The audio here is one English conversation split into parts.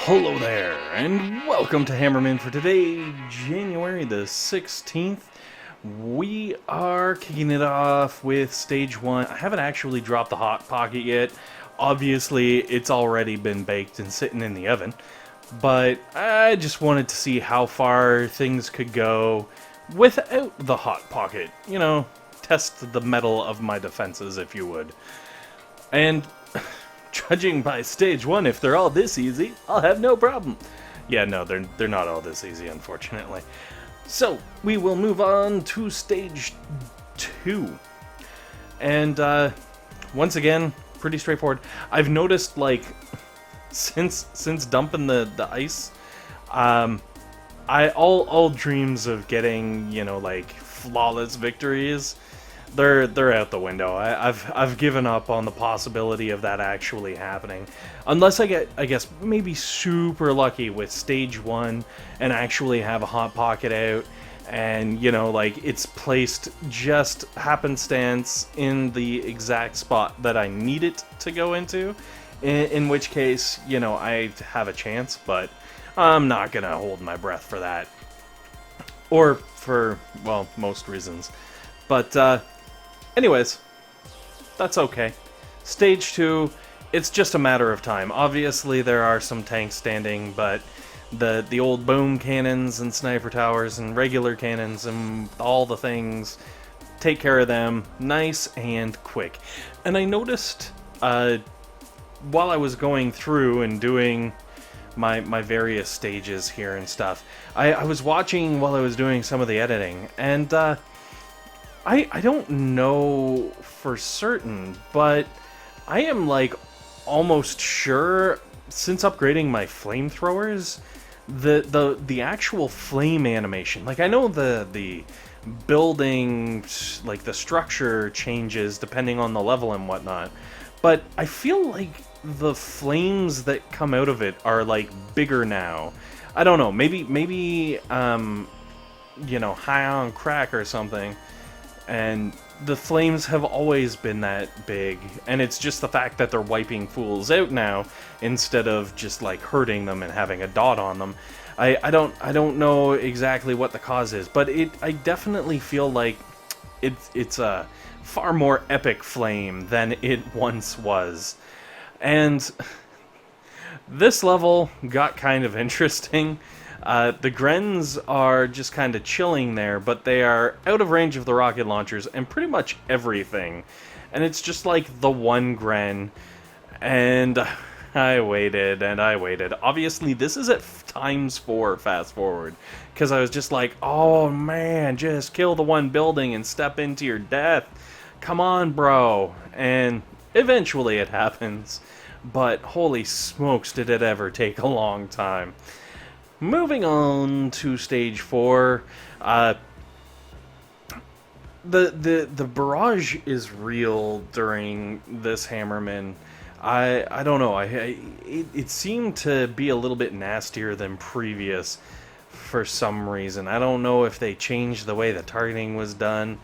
Hello there, and welcome to Hammerman for today, January the 16th. We are kicking it off with Stage 1. I haven't actually dropped the Hot Pocket yet. Obviously, it's already been baked and sitting in the oven. But I just wanted to see how far things could go without the Hot Pocket. You know, test the mettle of my defenses, if you would. And judging by Stage 1, if they're all this easy, I'll have no problem. Yeah, no, they're not all this easy, unfortunately. So, we will move on to Stage 2. And, once again, pretty straightforward. I've noticed, like, since dumping the ice, all dreams of getting, you know, like, flawless victories, they're out the window. I've given up on the possibility of that actually happening, unless I get, I guess, maybe super lucky with Stage 1 and actually have a Hot Pocket out, and you know, like, it's placed just happenstance in the exact spot that I need it to go into. In which case, you know, I have a chance, but I'm not gonna hold my breath for that, or for, well, most reasons. But anyways, that's okay. Stage 2, it's just a matter of time. Obviously, there are some tanks standing, but the old boom cannons and sniper towers and regular cannons and all the things, take care of them nice and quick. And I noticed, while I was going through and doing my various stages here and stuff, I was watching while I was doing some of the editing, and I don't know for certain, but I am, like, almost sure, since upgrading my flamethrowers, the actual flame animation, like, I know the building, like, the structure changes depending on the level and whatnot, but I feel like the flames that come out of it are, like, bigger now. I don't know, maybe you know, high on crack or something. And the flames have always been that big, and it's just the fact that they're wiping fools out now instead of just, like, hurting them and having a dot on them. I don't know exactly what the cause is, but I definitely feel like it's a far more epic flame than it once was. And this level got kind of interesting. The Grens are just kind of chilling there, but they are out of range of the rocket launchers and pretty much everything. And it's just like the one Gren, and I waited and I waited. Obviously, this is at ×4 fast forward, because I was just like, oh man, just kill the one building and step into your death. Come on, bro. And eventually it happens, but holy smokes, did it ever take a long time. Moving on to Stage 4, the barrage is real during this Hammerman. I don't know, it seemed to be a little bit nastier than previous for some reason. I don't know if they changed the way the targeting was done,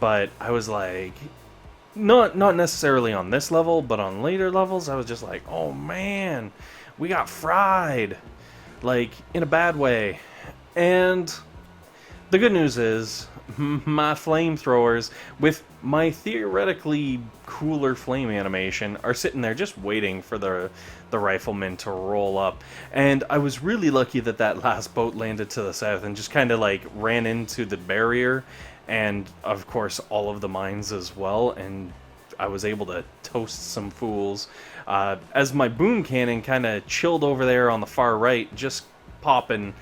but I was like, not necessarily on this level, but on later levels, I was just like, oh man, we got fried. Like, in a bad way. And the good news is, my flamethrowers, with my theoretically cooler flame animation, are sitting there just waiting for the Riflemen to roll up. And I was really lucky that that last boat landed to the south and just kind of, like, ran into the barrier, and, of course, all of the mines as well, and I was able to toast some fools. As my boom cannon kind of chilled over there on the far right, just popping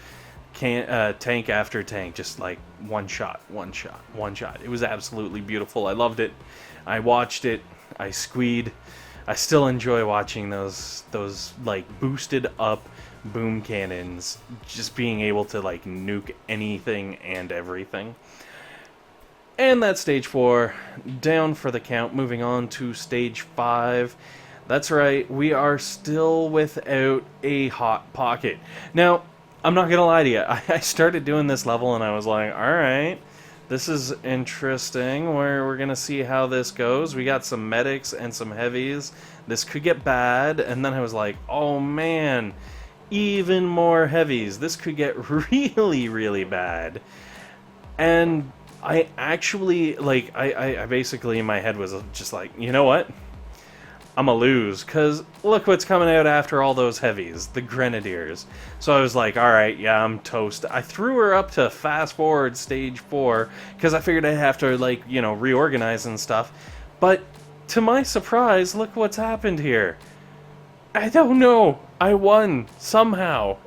tank after tank, just like one shot, one shot, one shot. It was absolutely beautiful. I loved it. I watched it. I squeed. I still enjoy watching those like boosted up boom cannons, just being able to, like, nuke anything and everything. And that's Stage 4, down for the count. Moving on to Stage 5. That's right, we are still without a Hot Pocket. Now, I'm not gonna lie to you, I started doing this level and I was like, alright, this is interesting, we're gonna see how this goes. We got some medics and some heavies. This could get bad, and then I was like, oh man, even more heavies. This could get really, really bad. And I actually, like, I basically in my head was just like, you know what? I'm gonna lose, because look what's coming out after all those heavies, the Grenadiers. So I was like, alright, yeah, I'm toast. I threw her up to fast forward stage 4, because I figured I'd have to, like, you know, reorganize and stuff. But to my surprise, look what's happened here. I don't know. I won, somehow.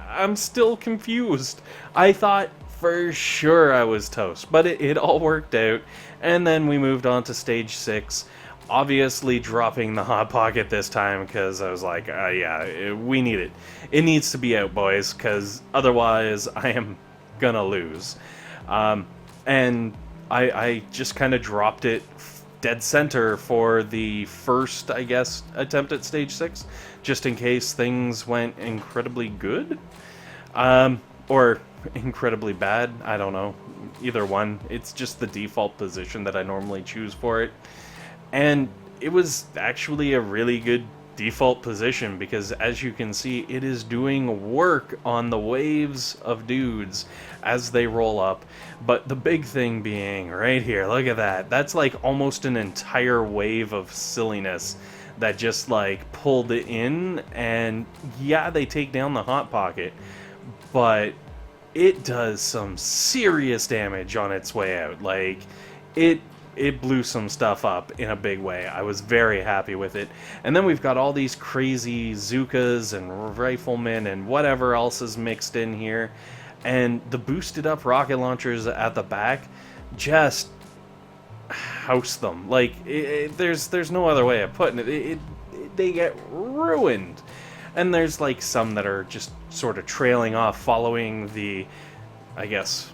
I'm still confused. I thought for sure I was toast, but it all worked out. And then we moved on to stage 6. Obviously dropping the Hot Pocket this time, because I was like, yeah, we need it. It needs to be out, boys, because otherwise I am gonna lose. And I just kind of dropped it dead center for the first, I guess, attempt at stage 6, just in case things went incredibly good. Or incredibly bad, I don't know. Either one. It's just the default position that I normally choose for it. And it was actually a really good default position, because as you can see, it is doing work on the waves of dudes as they roll up. But the big thing being right here, look at that. That's like almost an entire wave of silliness that just like pulled it in. And yeah, they take down the Hot Pocket, but it does some serious damage on its way out. Like, it blew some stuff up in a big way. I was very happy with it. And then we've got all these crazy Zookas and Riflemen and whatever else is mixed in here. And the boosted up rocket launchers at the back just house them. Like, there's no other way of putting it. They get ruined. And there's like some that are just sort of trailing off following the, I guess,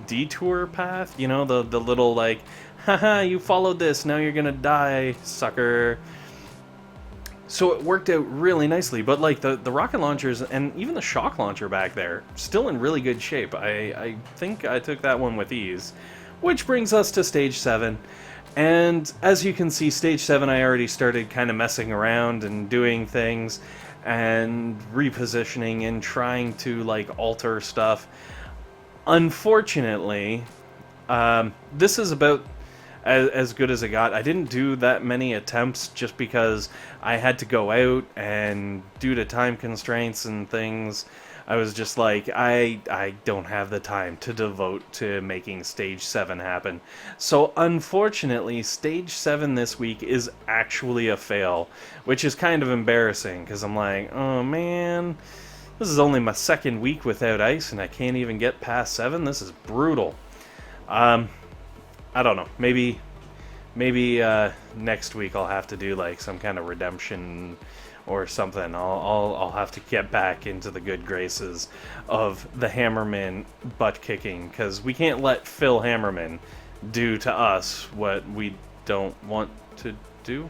detour path, you know, the little like, haha, you followed this, now you're gonna die, sucker. So it worked out really nicely. But like the rocket launchers and even the shock launcher back there, still in really good shape. I think I took that one with ease. Which brings us to stage 7. And as you can see, stage 7 I already started kind of messing around and doing things and repositioning and trying to like alter stuff. Unfortunately, this is about as good as it got. I didn't do that many attempts just because I had to go out, and due to time constraints and things, I was just like, I don't have the time to devote to making stage 7 happen. So unfortunately, stage 7 this week is actually a fail, which is kind of embarrassing, because I'm like, oh man, this is only my second week without ice, and I can't even get past 7. This is brutal. I don't know. Maybe next week I'll have to do like some kind of redemption or something. I'll have to get back into the good graces of the Hammerman butt kicking, because we can't let Phil Hammerman do to us what we don't want to do.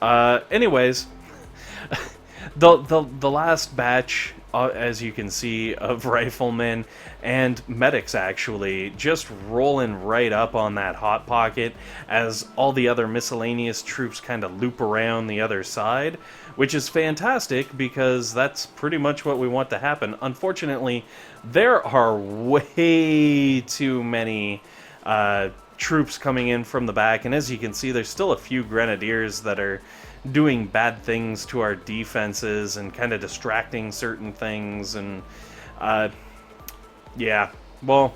Anyways. The last batch, as you can see, of Riflemen and Medics actually just rolling right up on that Hot Pocket as all the other miscellaneous troops kind of loop around the other side, which is fantastic because that's pretty much what we want to happen. Unfortunately, there are way too many troops coming in from the back, and as you can see, there's still a few Grenadiers that are doing bad things to our defenses and kind of distracting certain things. And yeah, well,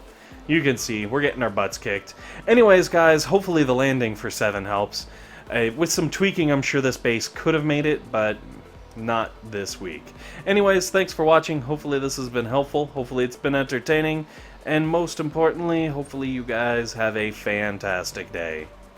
you can see we're getting our butts kicked. Anyways, guys, hopefully the landing for 7 helps. With some tweaking, I'm sure this base could have made it, but not this week. Anyways, thanks for watching. Hopefully this has been helpful. Hopefully it's been entertaining. And most importantly, hopefully you guys have a fantastic day.